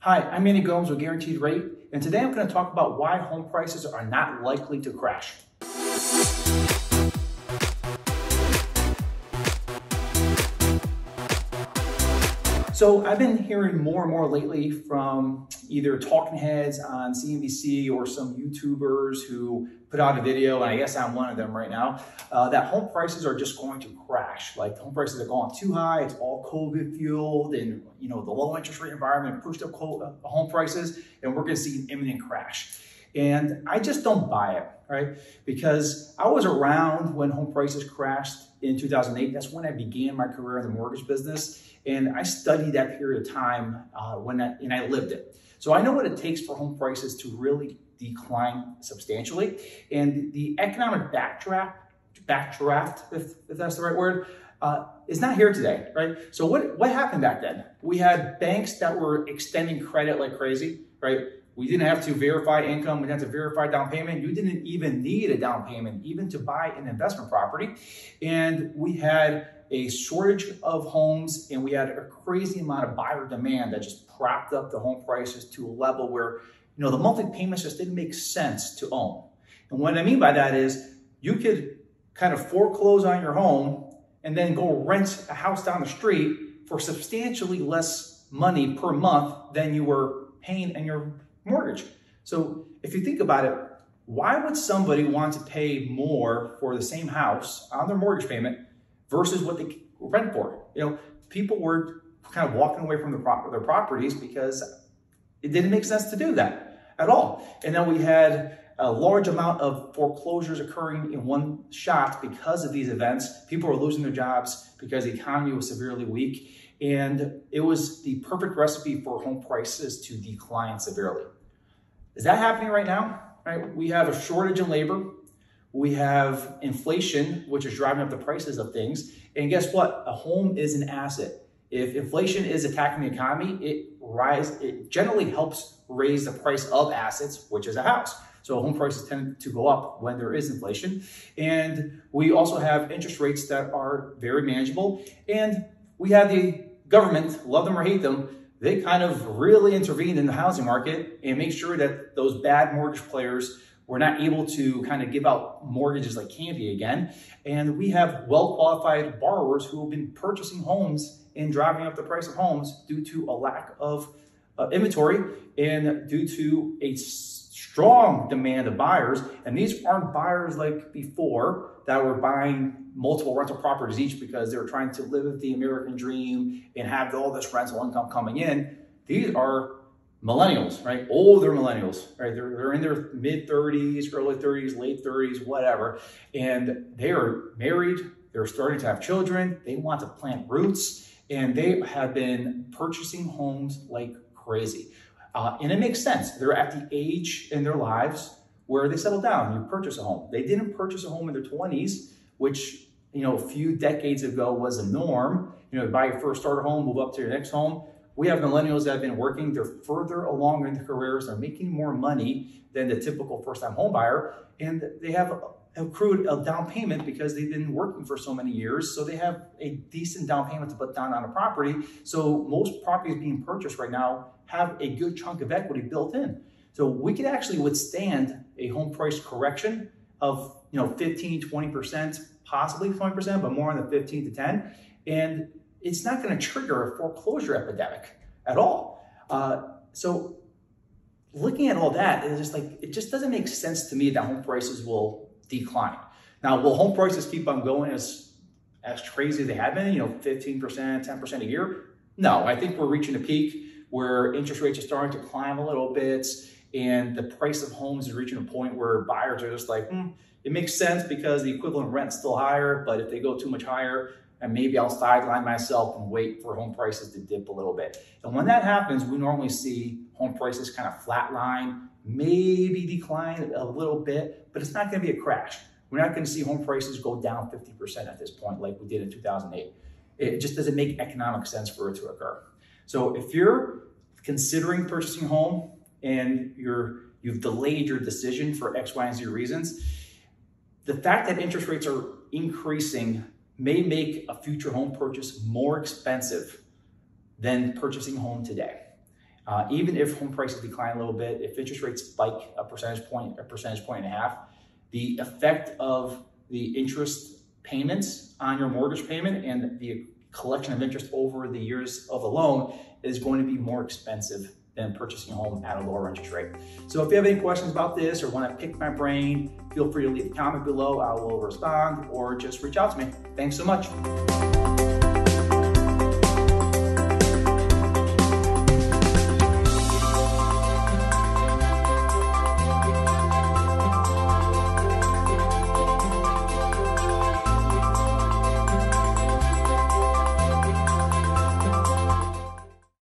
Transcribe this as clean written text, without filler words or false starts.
Hi, I'm Andy Gomes with Guaranteed Rate, and today I'm going to talk about why home prices are not likely to crash. So I've been hearing more and more lately from either talking heads on CNBC or some YouTubers who put out a video, and I guess I'm one of them right now, that home prices are just going to crash. Like home prices are going too high, it's all COVID fueled, and the low interest rate environment pushed up home prices, and we're gonna see an imminent crash. And I just don't buy it, right? Because I was around when home prices crashed in 2008. That's when I began my career in the mortgage business. And I studied that period of time and I lived it. So I know what it takes for home prices to really decline substantially. And the economic backdraft, if that's the right word, is not here today, right? So what happened back then? We had banks that were extending credit like crazy, right? We didn't have to verify income. We didn't have to verify down payment. You didn't even need a down payment, even to buy an investment property. And we had a shortage of homes, and we had a crazy amount of buyer demand that just propped up the home prices to a level where, the monthly payments just didn't make sense to own. And what I mean by that is you could kind of foreclose on your home and then go rent a house down the street for substantially less money per month than you were paying in your mortgage. So if you think about it, why would somebody want to pay more for the same house on their mortgage payment versus what they rent for? People were kind of walking away from their properties because it didn't make sense to do that at all. And then we had a large amount of foreclosures occurring in one shot because of these events. People were losing their jobs because the economy was severely weak. And it was the perfect recipe for home prices to decline severely. Is that happening right now? Right? We have a shortage in labor. We have inflation, which is driving up the prices of things. And guess what? A home is an asset. If inflation is attacking the economy, it generally helps raise the price of assets, which is a house. So home prices tend to go up when there is inflation. And we also have interest rates that are very manageable. And we have the government, love them or hate them, they kind of really intervened in the housing market and make sure that those bad mortgage players were not able to kind of give out mortgages like candy again. And we have well-qualified borrowers who have been purchasing homes and driving up the price of homes due to a lack of inventory and due to a strong demand of buyers. And these aren't buyers like before that were buying multiple rental properties each because they were trying to live the American dream and have all this rental income coming in. These are millennials, right? Older millennials, right? They're in their mid 30s, early 30s, late 30s, whatever. And they are married. They're starting to have children. They want to plant roots, and they have been purchasing homes like crazy. And it makes sense. They're at the age in their lives where they settle down. You purchase a home. They didn't purchase a home in their 20s, which, a few decades ago was a norm. Buy your first starter home, move up to your next home. We have millennials that have been working. They're further along in their careers. They're making more money than the typical first-time home buyer. And they have accrued a down payment because they've been working for so many years. So they have a decent down payment to put down on a property. So most properties being purchased right now have a good chunk of equity built in. So we could actually withstand a home price correction of 15, 20%, possibly 20%, but more in the 15 to 10. And it's not going to trigger a foreclosure epidemic at all. So looking at all that, it just doesn't make sense to me that home prices will decline. Now, will home prices keep on going as crazy as they have been, 15%, 10% a year? No, I think we're reaching a peak where interest rates are starting to climb a little bit, and the price of homes is reaching a point where buyers are just like, it makes sense because the equivalent rent's still higher, but if they go too much higher, and maybe I'll sideline myself and wait for home prices to dip a little bit. And when that happens, we normally see home prices kind of flatline, maybe decline a little bit, but it's not going to be a crash. We're not going to see home prices go down 50% at this point like we did in 2008. It just doesn't make economic sense for it to occur. So if you're considering purchasing a home and you've delayed your decision for X, Y, and Z reasons, the fact that interest rates are increasing may make a future home purchase more expensive than purchasing a home today. Even if home prices decline a little bit, if interest rates spike a percentage point and a half, the effect of the interest payments on your mortgage payment and the collection of interest over the years of the loan is going to be more expensive than purchasing a home at a lower interest rate. So if you have any questions about this or want to pick my brain, feel free to leave a comment below. I will respond, or just reach out to me. Thanks so much.